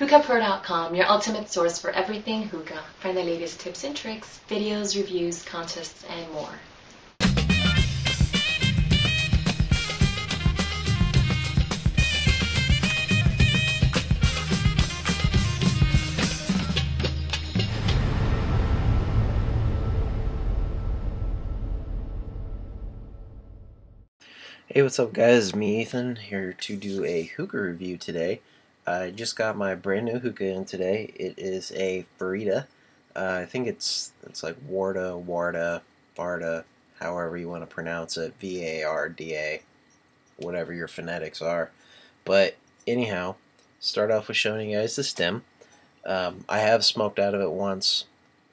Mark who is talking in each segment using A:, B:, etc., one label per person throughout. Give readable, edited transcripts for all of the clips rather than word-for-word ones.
A: HookahPro.com, your ultimate source for everything hookah. Find the latest tips and tricks, videos, reviews, contests, and more.
B: Hey, what's up guys? It's me, Ethan, here to do a hookah review today. I just got my brand new hookah in today. It is a Farida. I think it's like Warda, Farida, however you want to pronounce it, Varda, whatever your phonetics are. But anyhow, start off with showing you guys the stem. I have smoked out of it once.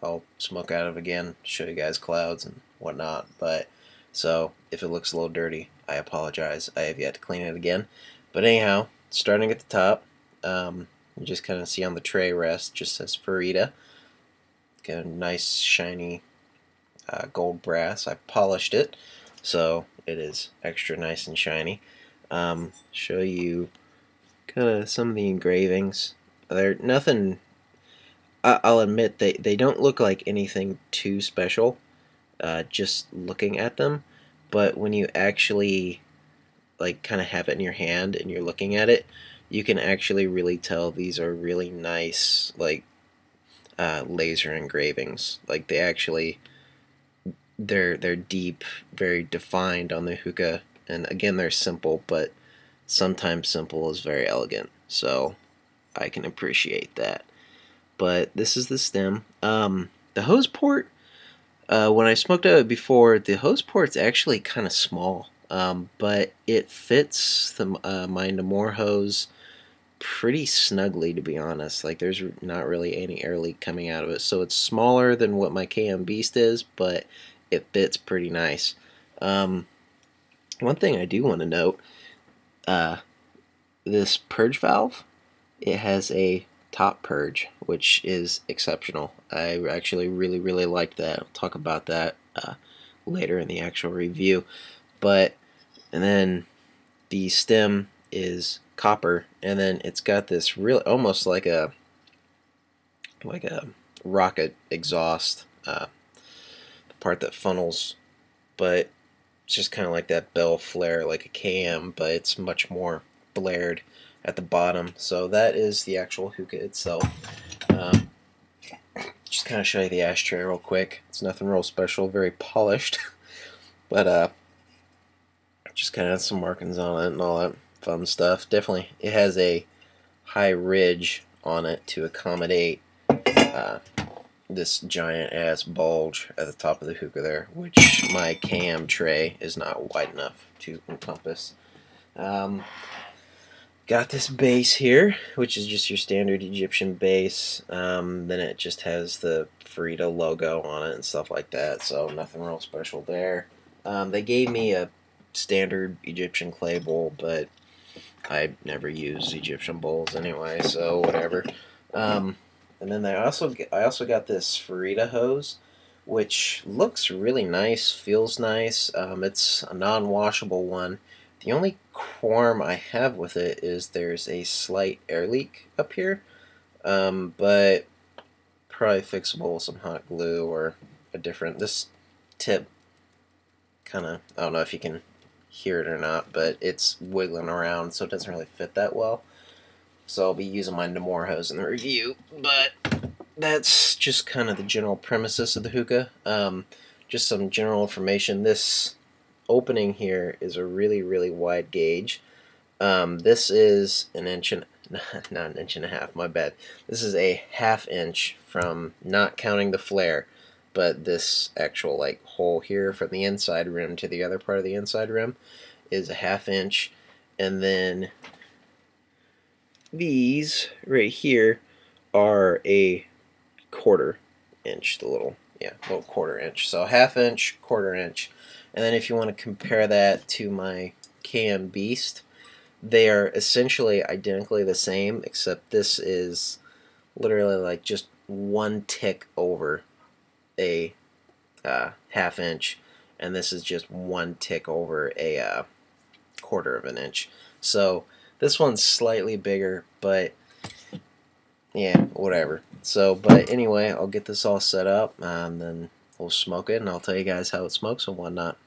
B: I'll smoke out of it again, show you guys clouds and whatnot. But so if it looks a little dirty, I apologize. I have yet to clean it again. But anyhow, starting at the top, you just kind of see on the tray rest just says Farida. Got a nice shiny gold brass. I polished it, so it is extra nice and shiny. Show you kind of some of the engravings. They're nothing. I'll admit they don't look like anything too special. Just looking at them, but when you actually like kind of have it in your hand and you're looking at it, you can actually really tell these are really nice like laser engravings. Like they're deep, very defined on the hookah, and again they're simple, but sometimes simple is very elegant, so I can appreciate that. But this is the stem. The hose port, when I smoked out of it before, the hose port's actually kind of small, but it fits the my Namor hose pretty snugly, to be honest. Like there's not really any air leak coming out of it, so it's smaller than what my KM Beast is, but it fits pretty nice. One thing I do want to note, this purge valve, it has a top purge, which is exceptional. I actually really liked that. I'll talk about that later in the actual review. But and then the stem is copper, and then it's got this really almost like a rocket exhaust, the part that funnels, but it's just kind of like that bell flare, like a KM, but it's much more blared at the bottom. So that is the actual hookah itself. Just kind of show you the ashtray real quick. It's nothing real special, very polished, but just kind of has some markings on it and all that fun stuff. Definitely, it has a high ridge on it to accommodate this giant ass bulge at the top of the hookah there, which my KM tray is not wide enough to encompass. Got this base here, which is just your standard Egyptian base. Then it just has the Farida logo on it and stuff like that, so nothing real special there. They gave me a standard Egyptian clay bowl, but I never use Egyptian bowls anyway, so whatever. And then I also got this Farida hose, which looks really nice, feels nice. It's a non-washable one. The only qualm I have with it is there's a slight air leak up here, but probably fixable with some hot glue or a different. This tip kind of, I don't know if you can hear it or not, but it's wiggling around, so it doesn't really fit that well. So I'll be using my Namor hose in the review, but that's just kind of the general premises of the hookah. Just some general information. This opening here is a really wide gauge. This is an inch and not an inch and a half, my bad. This is a ½ inch from, not counting the flare, but this actual like hole here from the inside rim to the other part of the inside rim is a ½ inch, and then these right here are a ½ inch, the little little ½ inch. So ½ inch, ½ inch. And then if you want to compare that to my KM Beast, they are essentially identically the same, except this is literally like just one tick over a ½ inch, and this is just one tick over a ½ of an inch. So this one's slightly bigger, but yeah, whatever. So, but anyway, I'll get this all set up, then we'll smoke it, and I'll tell you guys how it smokes and whatnot.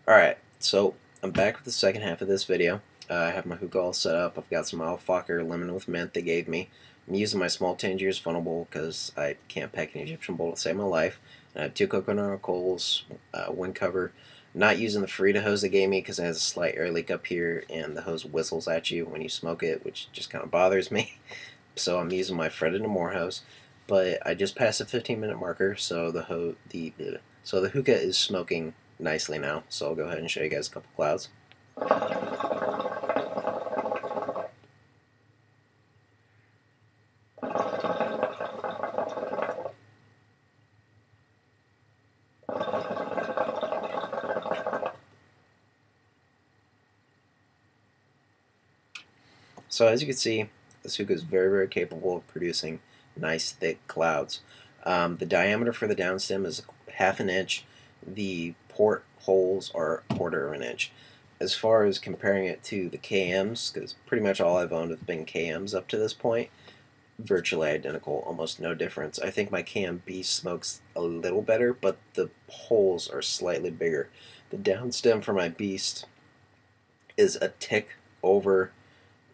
B: Alright, so I'm back with the second half of this video. I have my hookah all set up. I've got some Alfacher lemon with mint they gave me. I'm using my small Tangiers funnel bowl because I can't pack an Egyptian bowl to save my life. And I have 2 coconut oil coals, wind cover. I'm not using the Farida hose they gave me because it has a slight air leak up here, and the hose whistles at you when you smoke it, which just kind of bothers me. So I'm using my Fred and Moore hose. But I just passed the 15-minute marker, so the hookah is smoking nicely now. So I'll go ahead and show you guys a couple clouds. So as you can see, this hookah is very, very capable of producing nice thick clouds. The diameter for the downstem is 1/2 inch. The port holes are 1/4 of an inch. As far as comparing it to the KMs, because pretty much all I've owned have been KMs up to this point, virtually identical, almost no difference. I think my KM Beast smokes a little better, but the holes are slightly bigger. The downstem for my Beast is a tick over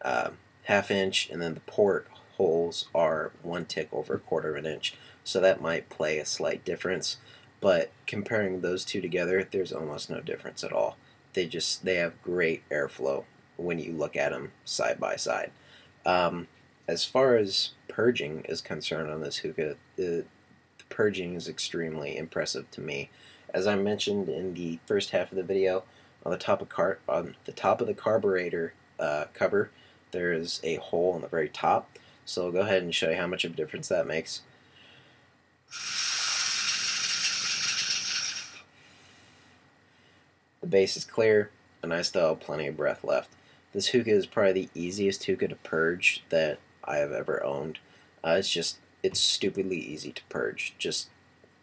B: 1/2 inch, and then the port holes are 1 tick over 1/4 of an inch. So that might play a slight difference, but comparing those two together, there's almost no difference at all. They have great airflow when you look at them side by side. As far as purging is concerned on this hookah, the purging is extremely impressive to me. As I mentioned in the first half of the video, on the top of the carburetor cover, there is a hole on the very top. So I'll go ahead and show you how much of a difference that makes. The base is clear, and I still have plenty of breath left. This hookah is probably the easiest hookah to purge that I have ever owned. It's stupidly easy to purge. Just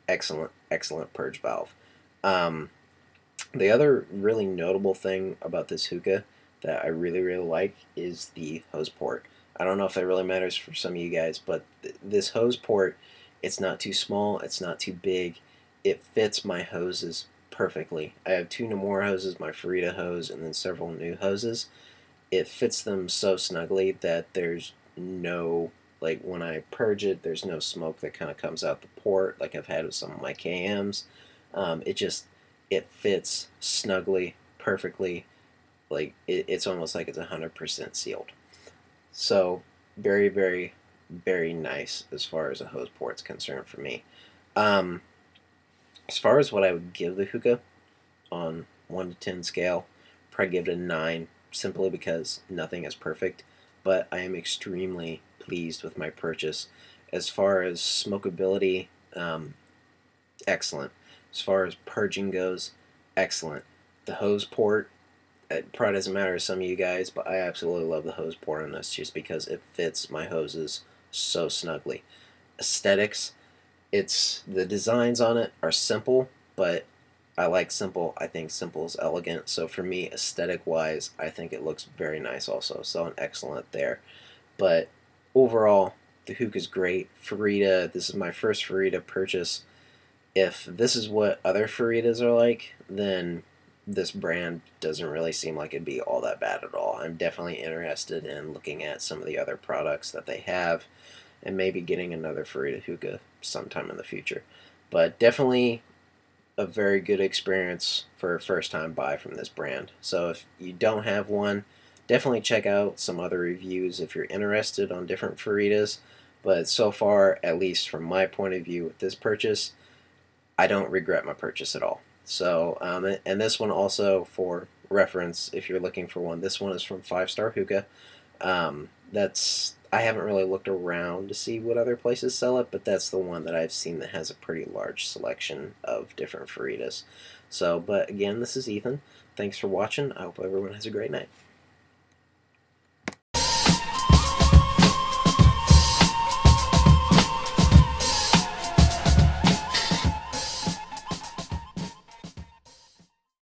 B: excellent, excellent purge valve. The other really notable thing about this hookah that I really, really like is the hose port. I don't know if that really matters for some of you guys, but this hose port, it's not too small, it's not too big. It fits my hoses perfectly. I have 2 Namor hoses, my Farida hose, and then several new hoses. It fits them so snugly that there's no, like when I purge it, there's no smoke that kind of comes out the port like I've had with some of my KMs. It fits snugly, perfectly. Like it's almost like it's 100% sealed. So very, very, very nice as far as a hose port's concerned for me. As far as what I would give the hookah on 1 to 10 scale, probably give it a 9, simply because nothing is perfect. But I am extremely pleased with my purchase. As far as smokability, excellent. As far as purging goes, excellent. The hose port, it probably doesn't matter to some of you guys, but I absolutely love the hose port on this just because it fits my hoses so snugly. Aesthetics, the designs on it are simple, but I like simple. I think simple is elegant. So for me, aesthetic wise, I think it looks very nice also. So an excellent there. But overall, the hookah is great. Farida, this is my first Farida purchase. If this is what other Faridas are like, then this brand doesn't really seem like it'd be all that bad at all. I'm definitely interested in looking at some of the other products that they have and maybe getting another Farida hookah sometime in the future. But definitely a very good experience for a first-time buy from this brand. So if you don't have one, definitely check out some other reviews if you're interested on different Faridas. But so far, at least from my point of view with this purchase, I don't regret my purchase at all. So, and this one also, for reference, if you're looking for one, this one is from 5 Star Hookah. I haven't really looked around to see what other places sell it, but that's the one that I've seen that has a pretty large selection of different Faridas. So, but again, this is Ethan. Thanks for watching. I hope everyone has a great night.